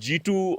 G2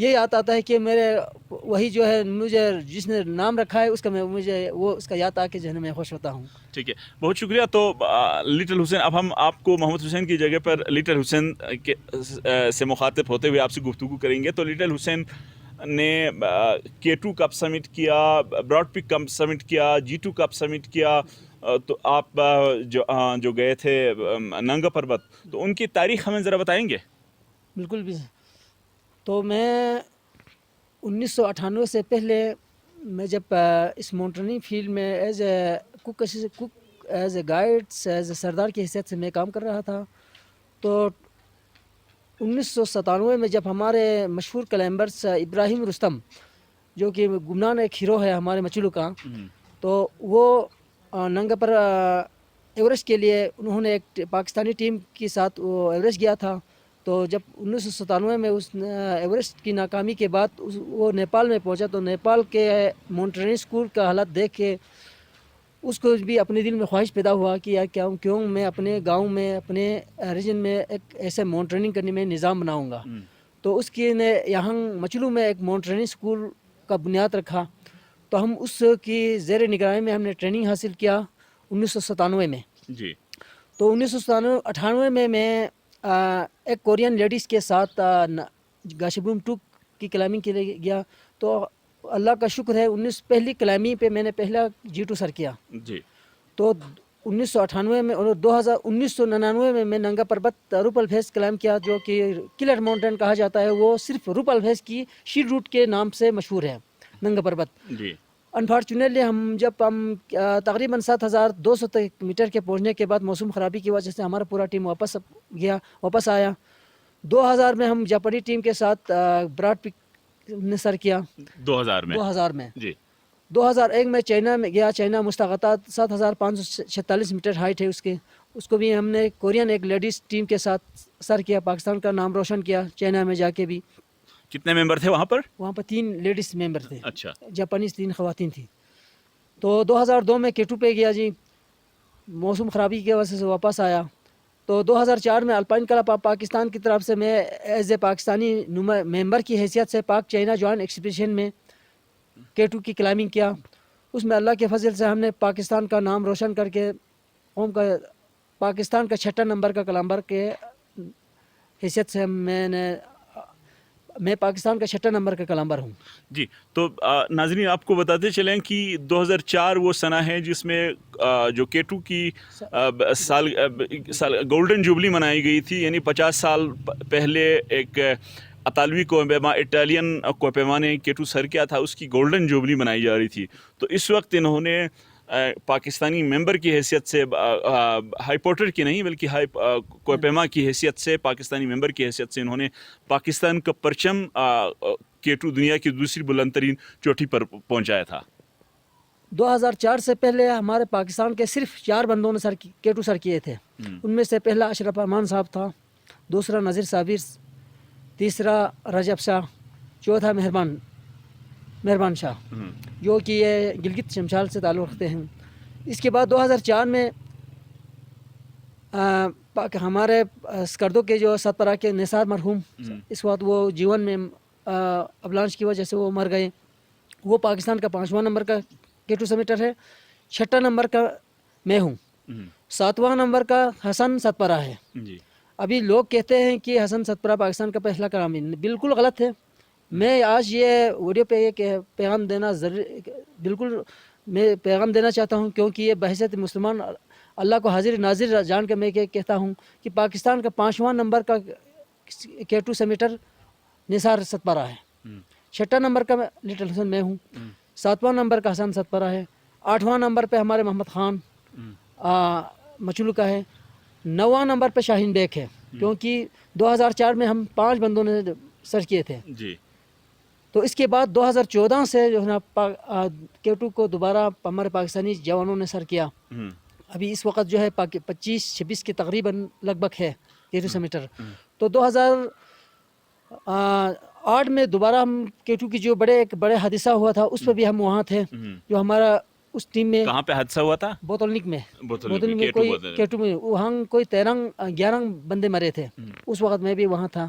یہ یاد آتا ہے کہ میرے وہی جو ہے مجھے جس نے نام رکھا ہے اس کا مجھے وہ اس کا یاد آ کے جو ہے میں خوش ہوتا ہوں. ٹھیک ہے, بہت شکریہ. تو لٹل حسین, اب ہم آپ کو محمد حسین کی جگہ پر لٹل حسین سے مخاطب ہوتے ہوئے آپ سے گفتگو کریں گے. تو لٹل حسین نے K2 کپ سمٹ کیا, براڈ پک کپ سمٹ کیا, G2 کپ سمٹ کیا. تو آپ جو گئے تھے ننگا پربت, تو ان کی تاریخ ہمیں ذرا بتائیں گے؟ بالکل بھی. تو میں 1998 سے پہلے میں جب اس ماؤنٹینئرنگ فیلڈ میں as a guide as a سردار کی حیثیت سے میں کام کر رہا تھا. تو 1997 میں جب ہمارے مشہور کلائمبرس ابراہیم رستم, جو کہ گمنام ایک ہیرو ہے ہمارے مچلو کا, تو وہ ننگا پر ایوریسٹ کے لیے انہوں نے ایک پاکستانی ٹیم کے ساتھ وہ ایوریسٹ گیا تھا. تو جب 1997 میں اس ایوریسٹ کی ناکامی کے بعد وہ نیپال میں پہنچا, تو نیپال کے ماؤنٹینئرنگ اسکول کا حالت دیکھ کے اس کو بھی اپنے دل میں خواہش پیدا ہوا کہ یار کیوں میں اپنے گاؤں میں اپنے ریجن میں ایک ایسے ماؤنٹینئرنگ کرنے میں نظام بناؤں گا. تو اس کی نے یہاں مچلو میں ایک ماؤنٹینئرنگ اسکول کا بنیاد رکھا. تو ہم اس کی زیر نگرانی میں ہم نے ٹریننگ حاصل کیا 1997 میں. جی. تو 1998 میں ایک کورین لیڈیز کے ساتھ گاشبروم 2 کی کلائمبنگ کے لیے گیا. تو اللہ کا شکر ہے پہلی کلائمبنگ پہ میں نے پہلا G2 سر کیا. جی. تو 1998 میں اور 1999 میں ننگا پربت روپل فیس کلائم کیا, جو کہ کلر ماؤنٹین کہا جاتا ہے. وہ صرف روپل فیس کی شیل روٹ کے نام سے مشہور ہے ننگا پربت. جی. انفارچونیٹلی ہم تقریباً 7200 میٹر کے پہنچنے کے بعد موسم خرابی کی وجہ سے ہمارا پورا ٹیم واپس آیا. 2000 میں ہم جاپانی ٹیم کے ساتھ براڈ پک نے سر کیا. 2000 میں جی. 2001 میں چائنا میں گیا. چائنا مستغطات 7546 میٹر ہائٹ ہے اس کو بھی ہم نے کورین ایک لیڈیز ٹیم کے ساتھ سر کیا. پاکستان کا نام روشن کیا چائنا میں جا کے بھی. کتنے ممبر تھے وہاں پر؟ وہاں پر 3 لیڈیز ممبر تھے. اچھا. جاپانیز 3 خواتین تھیں. تو 2002 میں K2 پہ گیا جی. موسم خرابی کی وجہ سے واپس آیا. تو 2004 میں الپائن کلب پاکستان کی طرف سے میں ایز اے پاکستانی ممبر کی حیثیت سے پاک چائنا جوائنٹ ایکسپیڈیشن میں K2 کی کلائمبنگ کیا. اس میں اللہ کے فضل سے ہم نے پاکستان کا نام روشن کر کے پاکستان کا 6 نمبر کا کلائمبر کے حیثیت سے میں پاکستان کا 6 نمبر کا کلائمبر ہوں. جی. تو ناظرین آپ کو بتاتے چلیں کہ 2004 وہ سنہ ہے جس میں جو K2 کی سال گولڈن جوبلی منائی گئی تھی. یعنی 50 سال پہلے ایک اطالوی اٹالین کوپیما نے K2 سر کیا تھا, اس کی گولڈن جوبلی منائی جا رہی تھی. تو اس وقت انہوں نے پاکستانی ممبر کی حیثیت سے, ہائی پورٹر کی نہیں بلکہ کوپیما کی حیثیت سے, پاکستانی ممبر کی حیثیت سے انہوں نے پاکستان کا پرچم K2 دنیا کی دوسری بلند ترین چوٹی پر پہنچایا تھا. 2004 سے پہلے ہمارے پاکستان کے صرف 4 بندوں نے K2 سر کیے تھے. ان میں سے پہلا اشرف امان صاحب تھا, دوسرا نذیر صابر, تیسرا رجب شاہ, چوتھا مہربان شاہ, جو کہ یہ گلگت شمشال سے تعلق رکھتے ہیں. اس کے بعد 2004 میں ہمارے اسکردو کے جو سربراہ کے نثار مرحوم, اس وقت وہ جیون میں ابلانچ کی وجہ سے وہ مر گئے. وہ پاکستان کا 5واں نمبر کا K2 سمیٹر ہے. 6 نمبر کا میں ہوں. 7واں نمبر کا حسن ستپرہ ہے. ابھی لوگ کہتے ہیں کہ حسن ستپرہ پاکستان کا پہلا کلامی, بالکل غلط ہے. میں آج یہ ویڈیو پہ یہ پیغام دینا بالکل میں پیغام دینا چاہتا ہوں, کیونکہ یہ بحیثیت مسلمان اللہ کو حاضر ناظر جان کے میں کہتا ہوں کہ پاکستان کا 5واں نمبر کا K2 سمیٹر نثار ستپرہ ہے. 6 نمبر کا لٹل حسین میں ہوں. 7واں نمبر کا حسن ستپرہ ہے. 8واں نمبر پہ ہمارے محمد خان مچلو کا ہے. 9واں نمبر پہ شاہین بیگ ہے, کیونکہ 2004 میں ہم 5 بندوں نے سر کیے تھے. جی. تو اس کے بعد 2014 سے جو ہے نا K2 کو دوبارہ ہمارے پاکستانی جوانوں نے سر کیا. ابھی اس وقت جو ہے 25-26 کے تقریباً لگ بھگ ہے K2 سمیٹر. تو 2008 میں دوبارہ ہم K2 کی جو بڑے حادثہ ہوا تھا اس پہ بھی ہم وہاں تھے. جو ہمارا اس ٹیم میں کہاں پہ حادثہ ہوا تھا؟ بوتلنک میں. بوتلنک میں کوئی K2 میں وہاں کوئی 11 بندے مرے تھے. اس وقت میں بھی وہاں تھا.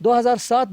2007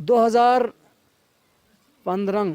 2015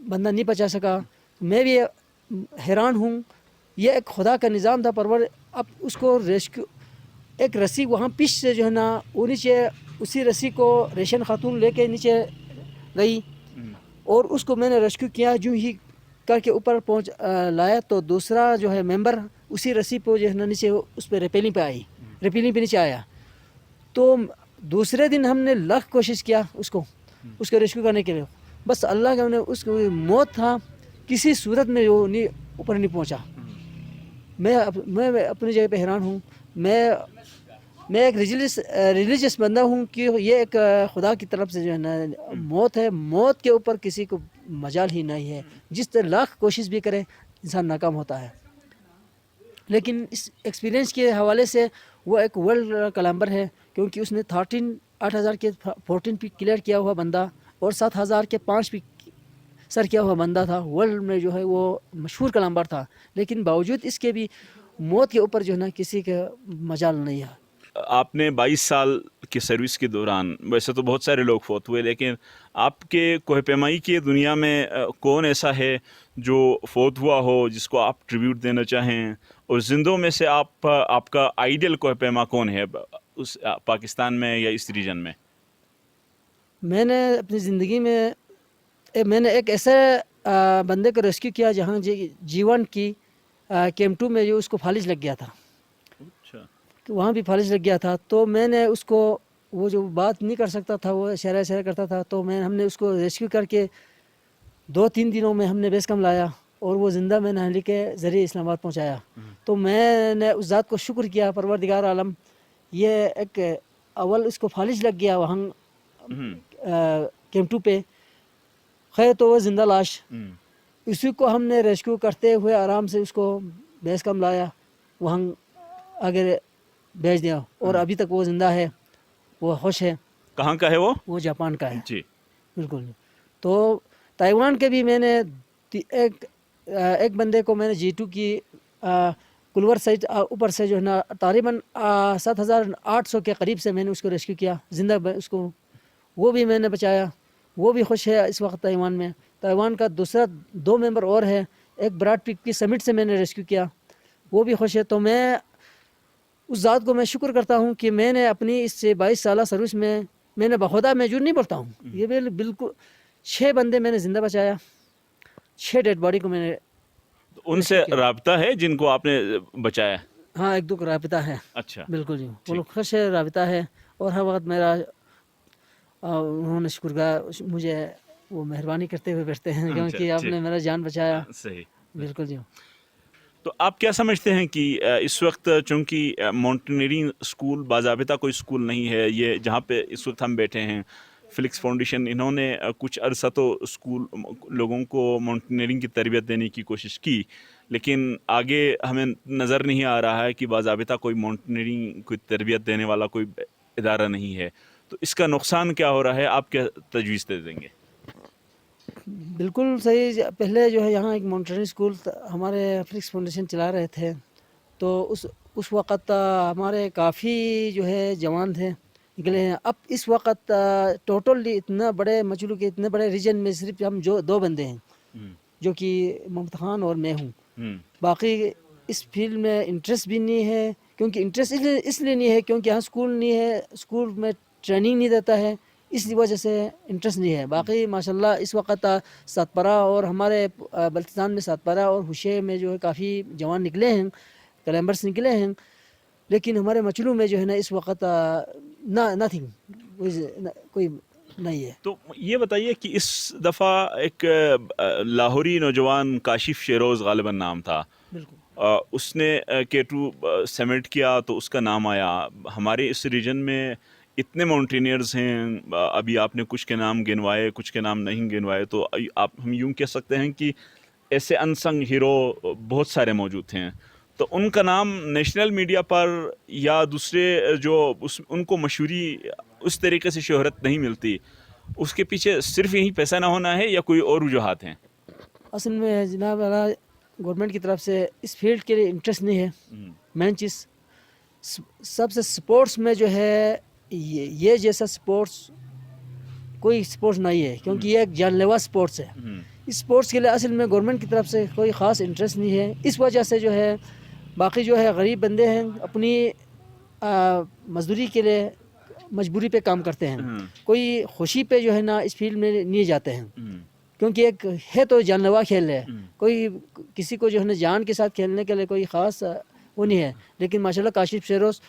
بندہ نہیں بچا سکا. میں بھی حیران ہوں. یہ ایک خدا کا نظام تھا پرور. اب اس کو ریسکیو ایک رسی وہاں پیچھے سے جو ہے نا وہ نیچے اسی رسی کو ریشن خاتون لے کے نیچے گئی اور اس کو میں نے ریسکیو کیا. جو ہی کر کے اوپر پہنچ لایا تو دوسرا جو ہے ممبر اسی رسی پہ جو ہے نا نیچے اس پہ ریپیلنگ پہ آئی. ریپیلنگ پہ نیچے آیا تو دوسرے دن ہم نے لاکھ کوشش کیا اس کو ریسکیو کرنے کے لیے. بس اللہ کا نے اس کو موت تھا کسی صورت میں وہ نہیں اوپر نہیں پہنچا. میں اپنی جگہ پہ حیران ہوں. میں ایک ریلیجس بندہ ہوں کہ یہ ایک خدا کی طرف سے جو ہے نا موت ہے. موت کے اوپر کسی کو مجال ہی نہیں ہے. جس طرح لاکھ کوشش بھی کرے انسان ناکام ہوتا ہے. لیکن اس ایکسپیرینس کے حوالے سے وہ ایک ورلڈ کلائمبر ہے کیونکہ اس نے 8,000 کے 14 پی کلیئر کیا ہوا بندہ اور 7,000 کے 5 پی سر کیا ہوا بندہ تھا. ورلڈ میں جو ہے وہ مشہور کلائمبر تھا. لیکن باوجود اس کے بھی موت کے اوپر جو ہے نا کسی کا مجال نہیں ہے. آپ نے 22 سال کی سروس کے دوران ویسے تو بہت سارے لوگ فوت ہوئے، لیکن آپ کے کوہ پیمائی کی دنیا میں کون ایسا ہے جو فوت ہوا ہو جس کو آپ ٹریبیوٹ دینا چاہیں؟ اور زندوں میں سے آپ کا آئیڈیل کوہ پیما کون ہے اس پاکستان میں یا اس ریجن میں؟ میں نے اپنی زندگی میں میں نے ایک ایسے بندے کو ریسکیو کیا جہاں G1 کی کیم 2 میں جو اس کو فالج لگ گیا تھا. اچھا. وہاں بھی فالج لگ گیا تھا تو میں نے اس کو وہ جو بات نہیں کر سکتا تھا وہ اشارہ کرتا تھا تو ہم نے اس کو ریسکیو کر کے 2-3 دنوں میں ہم نے بیس کم لایا اور وہ زندہ میں نے ہیلی کے ذریعے اسلام آباد پہنچایا. تو میں نے اس ذات کو شکر کیا پروردگار عالم یہ ایک اول اس کو فالج لگ گیا وہاں کیم 2 پہ. خیر تو وہ زندہ لاش اسی کو ہم نے ریسکیو کرتے ہوئے آرام سے اس کو بیس کم لایا وہاں آگے بھیج دیا اور ابھی تک وہ زندہ ہے. وہ خوش ہے. کہاں کا ہے وہ جاپان کا ہے. جی بالکل. تو تائیوان کے بھی میں نے ایک بندے کو میں نے G2 کی کلور سائٹ اوپر سے جو ہے نا تقریباً 7,800 کے قریب سے میں نے اس کو ریسکیو کیا زندہ اس کو. وہ بھی میں نے بچایا. وہ بھی خوش ہے اس وقت تائیوان میں. تائیوان کا دوسرا 2 ممبر اور ہے. ایک براڈ پیک کی سمٹ سے میں نے ریسکیو کیا وہ بھی خوش ہے. تو میں اس ذات کو میں شکر کرتا ہوں کہ میں نے اپنی اس سے 22 سالہ سروس میں نے بخدا میں جھوٹ نہیں بولتا ہوں. یہ بالکل 6 بندے میں نے زندہ بچایا. 6 ڈیڈ باڈی کو میں نے ان سے رابطہ ہے جن کو آپ نے بچایا؟ ہاں 1-2 کا رابطہ ہے. اچھا. بالکل جی. وہ لوگ خوش ہے رابطہ ہے اور ہر وقت میرا انہوں نے شکر مجھے وہ مہربانی کرتے ہوئے بیٹھتے ہیں کیونکہ آپ نے میرا جان بچایا. صحیح. بالکل جی. تو آپ کیا سمجھتے ہیں کہ اس وقت چونکہ ماؤنٹینئرنگ اسکول باضابطہ کوئی اسکول نہیں ہے، یہ جہاں پہ اس وقت ہم بیٹھے ہیں فلکس فاؤنڈیشن انہوں نے کچھ عرصہ تو اسکول لوگوں کو ماؤنٹینئرنگ کی تربیت دینے کی کوشش کی، لیکن آگے ہمیں نظر نہیں آ رہا ہے کہ باضابطہ کوئی ماؤنٹینئرنگ کوئی تربیت دینے والا کوئی ادارہ نہیں ہے. تو اس کا نقصان کیا ہو رہا ہے؟ آپ کیا تجویز دے دیں گے؟ بالکل صحیح. پہلے جو ہے یہاں ایک ماؤنٹینئرنگ اسکول ہمارے فلکس فاؤنڈیشن چلا رہے تھے تو اس وقت ہمارے کافی جو ہے جوان تھے نکلے ہیں. اب اس وقت ٹوٹلی اتنا بڑے مچلو کے اتنے بڑے ریجن میں صرف ہم 2 بندے ہیں جو کہ محمد خان اور میں ہوں. باقی اس فیلڈ میں انٹرسٹ بھی نہیں ہے کیونکہ انٹرسٹ اس لیے نہیں ہے کیونکہ یہاں اسکول نہیں ہے. اسکول میں ٹریننگ نہیں دیتا ہے اس وجہ سے انٹرسٹ نہیں ہے. باقی ماشاءاللہ اس وقت ساتپرا اور ہمارے بلتستان میں ساتپرا اور ہوشے میں جو ہے کافی جوان نکلے ہیں کلائمبرس نکلے ہیں. لیکن ہمارے مچلو میں جو ہے نا اس وقت نتھنگ کوئی نہیں ہے. تو یہ بتائیے کہ اس دفعہ ایک لاہوری نوجوان کاشف شیروز غالباً نام تھا، بالکل اس نے K2 سمٹ کیا تو اس کا نام آیا. ہمارے اس ریجن میں اتنے ماؤنٹینئرز ہیں، ابھی آپ نے کچھ کے نام گنوائے کچھ کے نام نہیں گنوائے، تو ہم یوں کہہ سکتے ہیں کہ ایسے انسنگ ہیرو بہت سارے موجود ہیں. تو ان کا نام نیشنل میڈیا پر یا دوسرے جو ان کو مشہوری اس طریقے سے شہرت نہیں ملتی، اس کے پیچھے صرف یہی پیسہ نہ ہونا ہے یا کوئی اور وجوہات ہیں؟ اصل میں جناب گورنمنٹ کی طرف سے اس فیلڈ کے لیے انٹرسٹ نہیں ہے. مین چیز سب سے سپورٹس میں جو ہے یہ جیسا سپورٹس کوئی سپورٹس نہیں ہے کیونکہ یہ ایک جان لیوا سپورٹس ہے. اسپورٹس کے لیے اصل میں گورنمنٹ کی طرف سے کوئی خاص انٹرسٹ نہیں ہے. اس وجہ سے جو ہے باقی جو ہے غریب بندے ہیں اپنی مزدوری کے لیے مجبوری پہ کام کرتے ہیں. کوئی خوشی پہ جو ہے نا اس فیلڈ میں نہیں جاتے ہیں, کیونکہ ایک ہے تو جان لیوا کھیل ہے. کوئی کسی کو جو ہے نا جان کے ساتھ کھیلنے کے لیے کوئی خاص وہ نہیں ہے. لیکن ماشاءاللہ کاشف فیروز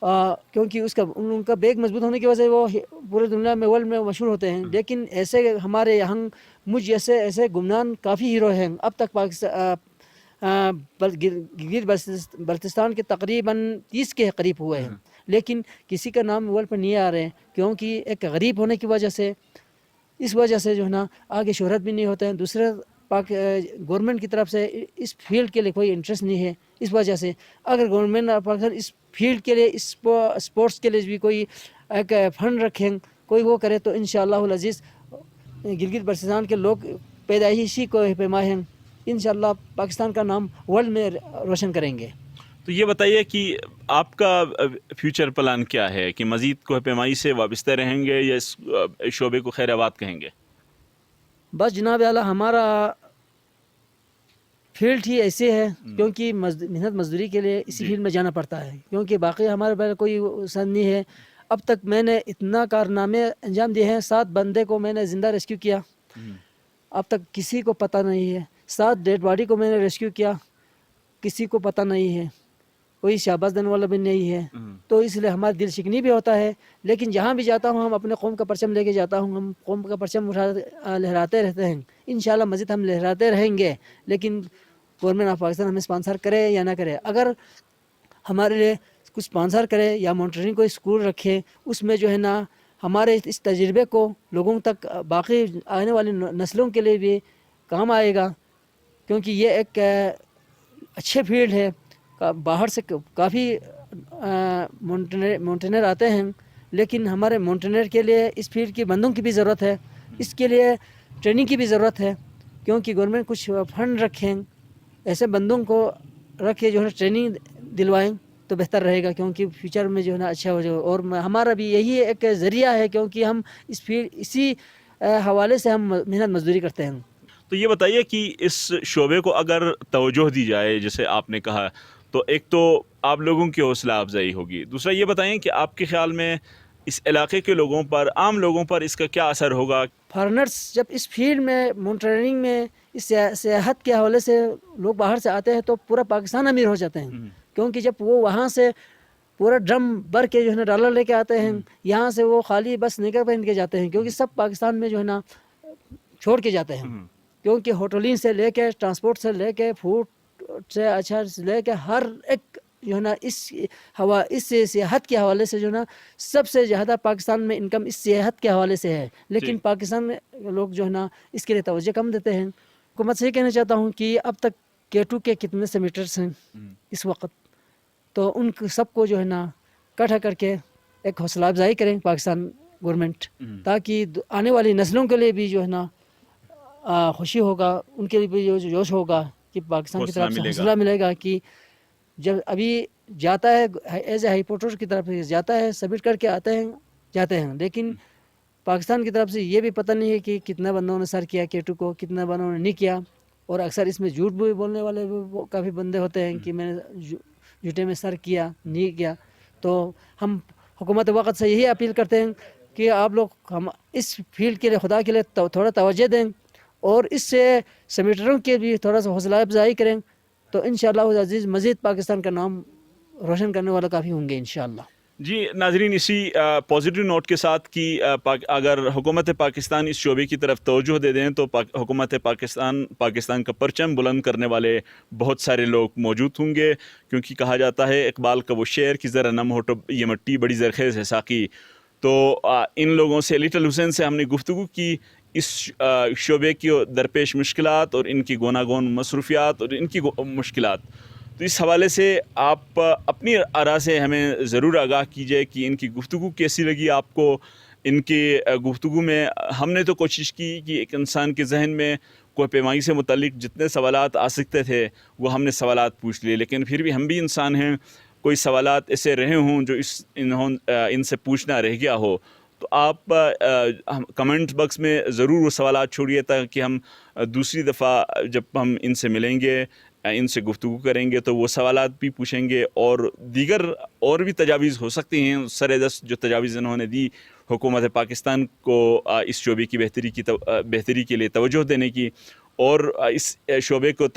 کیونکہ ان کا بیگ مضبوط ہونے کی وجہ سے وہ پورے دنیا میں ورلڈ میں مشہور ہوتے ہیں. لیکن ایسے ہمارے یہاں مجھ جیسے ایسے گمنام کافی ہیرو ہیں. اب تک گلگت بلتستان کے تقریباً 30 کے قریب ہوئے ہیں, لیکن کسی کا نام ورلڈ پر نہیں آ رہے ہیں, کیونکہ ایک غریب ہونے کی وجہ سے اس وجہ سے جو ہے نا آگے شہرت بھی نہیں ہوتے ہیں. دوسرے گورنمنٹ کی طرف سے اس فیلڈ کے لیے کوئی انٹرسٹ نہیں ہے. اس وجہ سے اگر گورنمنٹ پاکستان اس فیلڈ کے لیے اسپورٹس کے لیے بھی کوئی ایک فنڈ رکھیں, کوئی وہ کرے, تو انشاءاللہ العزیز گلگت بلتستان کے لوگ پیدائشی کو پیما ہیں, انشاءاللہ پاکستان کا نام ورلڈ میں روشن کریں گے. تو یہ بتائیے کہ آپ کا فیوچر پلان کیا ہے, کہ مزید کوہ پیمائی سے وابستہ رہیں گے یا اس شعبے کو خیر آباد کہیں گے؟ بس جناب اعلیٰ ہمارا فیلڈ ہی ایسے ہے, کیونکہ محنت مزدوری کے لیے اسی فیلڈ میں جانا پڑتا ہے, کیونکہ باقی ہمارے پاس کوئی سن نہیں ہے. اب تک میں نے اتنا کارنامے انجام دیے ہیں. 7 بندے کو میں نے زندہ ریسکیو کیا, اب تک کسی کو پتہ نہیں ہے. 7 ڈیڈ باڈی کو میں نے ریسکیو کیا, کسی کو پتہ نہیں ہے, کوئی شہباز دینے والا بھی نہیں ہے. تو اس لیے ہمارا دل شکنی بھی ہوتا ہے. لیکن جہاں بھی جاتا ہوں ہم اپنے قوم کا پرچم لے کے جاتا ہوں, ہم قوم کا پرچم لہراتے رہتے ہیں. انشاءاللہ مزید ہم لہراتے رہیں گے. لیکن گورنمنٹ آف پاکستان ہمیں اسپانسر کرے یا نہ کرے, اگر ہمارے لیے کچھ اسپانسر کرے یا مونٹرنگ کوئی اسکول رکھے, اس میں جو ہے نا ہمارے اس تجربے کو لوگوں تک باقی آنے والی نسلوں کے لیے بھی کام آئے گا, کیونکہ یہ ایک اچھے فیلڈ ہے. باہر سے کافی مونٹینر آتے ہیں, لیکن ہمارے مونٹینر کے لیے اس فیلڈ کی بندوں کی بھی ضرورت ہے, اس کے لیے ٹریننگ کی بھی ضرورت ہے. کیونکہ گورنمنٹ کچھ فنڈ رکھیں, ایسے بندوں کو رکھ کے جو ہے ٹریننگ دلوائیں تو بہتر رہے گا, کیونکہ فیوچر میں جو ہے نا اچھا ہو جائے. اور ہمارا بھی یہی ایک ذریعہ ہے, کیونکہ ہم اسی حوالے سے ہم محنت مزدوری کرتے ہیں. تو یہ بتائیے کہ اس شعبے کو اگر توجہ دی جائے جیسے آپ نے کہا, تو ایک تو آپ لوگوں کی حوصلہ افزائی ہوگی. دوسرا یہ بتائیں کہ آپ کے خیال میں اس علاقے کے لوگوں پر, عام لوگوں پر اس کا کیا اثر ہوگا؟ فارنرز جب اس فیلڈ میں مونٹرنگ میں اس سیاحت کے حوالے سے لوگ باہر سے آتے ہیں تو پورا پاکستان امیر ہو جاتے ہیں. کیونکہ جب وہ وہاں سے پورا ڈرم بھر کے جو ہے نا ڈالر لے کے آتے ہیں, یہاں سے وہ خالی بس نکر پہن کے جاتے ہیں, کیونکہ سب پاکستان میں جو ہے نا چھوڑ کے جاتے ہیں. کیونکہ ہوٹلنگ سے لے کے ٹرانسپورٹ سے لے کے فوڈ سے اچھا سے لے کے ہر ایک جو ہے نا اس سیاحت کے حوالے سے جو ہے نا سب سے زیادہ پاکستان میں انکم اس سیاحت کے حوالے سے ہے. لیکن پاکستان میں لوگ جو ہے نا اس کے لیے توجہ کم دیتے ہیں. حکومت سے یہ کہنا چاہتا ہوں کہ اب تک K2 کے کتنے سیمیٹرز ہیں اس وقت, تو ان سب کو جو ہے نا اکٹھا کر کے ایک حوصلہ افزائی کریں پاکستان گورنمنٹ, تاکہ آنے والی نسلوں کے لیے بھی جو ہے نا خوشی ہوگا, ان کے لیے بھی جوش ہوگا کہ پاکستان کی طرف سے حوصلہ ملے گا. کہ جب ابھی جاتا ہے ایز اے رپورٹر کی طرف سے جاتا ہے, سبمٹ کر کے جاتے ہیں, لیکن پاکستان کی طرف سے یہ بھی پتہ نہیں ہے کہ کتنا بندوں نے سر کیا K2 کو, کتنا بندوں نے نہیں کیا. اور اکثر اس میں جھوٹ بھی بولنے والے بھی کافی بندے ہوتے ہیں کہ میں نے جھوٹے میں سر کیا نہیں کیا. تو ہم حکومت وقت سے یہی اپیل کرتے ہیں کہ آپ لوگ ہم اس فیلڈ کے لیے خدا کے لیے تھوڑا توجہ دیں, اور اس سے سیمیٹروں کے بھی تھوڑا سا حوصلہ افزائی کریں, تو انشاءاللہ عزیز مزید پاکستان کا نام روشن کرنے والا کافی ہوں گے انشاءاللہ. جی ناظرین, اسی پازیٹیو نوٹ کے ساتھ کہ اگر حکومت پاکستان اس شعبے کی طرف توجہ دے دیں تو حکومت پاکستان کا پرچم بلند کرنے والے بہت سارے لوگ موجود ہوں گے. کیونکہ کہا جاتا ہے اقبال کا وہ شعر کہ ذرا نم ہو تو یہ مٹی بڑی زرخیز ہے ساقی. تو ان لوگوں سے, لٹل حسین سے ہم نے گفتگو کی اس شعبے کی درپیش مشکلات اور ان کی گوناگون مصروفیات اور ان کی مشکلات. تو اس حوالے سے آپ اپنی آراء سے ہمیں ضرور آگاہ کیجئے کہ ان کی گفتگو کیسی لگی آپ کو. ان کی گفتگو میں ہم نے تو کوشش کی کہ ایک انسان کے ذہن میں کوہ پیمائی سے متعلق جتنے سوالات آ سکتے تھے وہ ہم نے سوالات پوچھ لیے, لیکن پھر بھی ہم بھی انسان ہیں, کوئی سوالات ایسے رہے ہوں جو ان سے پوچھنا رہ گیا ہو. تو آپ کمنٹ باکس میں ضرور وہ سوالات چھوڑیے تاکہ ہم دوسری دفعہ جب ہم ان سے ملیں گے ان سے گفتگو کریں گے تو وہ سوالات بھی پوچھیں گے، اور دیگر اور بھی تجاویز ہو سکتی ہیں سر دست جو تجاویز انہوں نے دی حکومت پاکستان کو اس شعبے کی بہتری کے لیے توجہ دینے کی، اور اس شعبے کو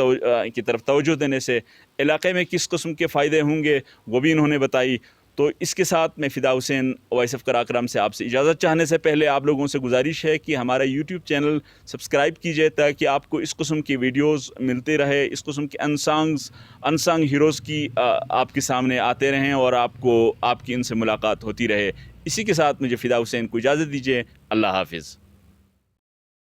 کی طرف توجہ دینے سے علاقے میں کس قسم کے فائدے ہوں گے وہ بھی انہوں نے بتائی۔ تو اس کے ساتھ میں فدا حسین وائس آف کراکرم سے آپ سے اجازت چاہنے سے پہلے آپ لوگوں سے گزارش ہے کہ ہمارا یوٹیوب چینل سبسکرائب کیجئے تاکہ آپ کو اس قسم کی ویڈیوز ملتے رہے، اس قسم کے انسانگ ہیروز کی آپ کے سامنے آتے رہیں اور آپ کی ان سے ملاقات ہوتی رہے۔ اسی کے ساتھ مجھے فدا حسین کو اجازت دیجیے، اللہ حافظ۔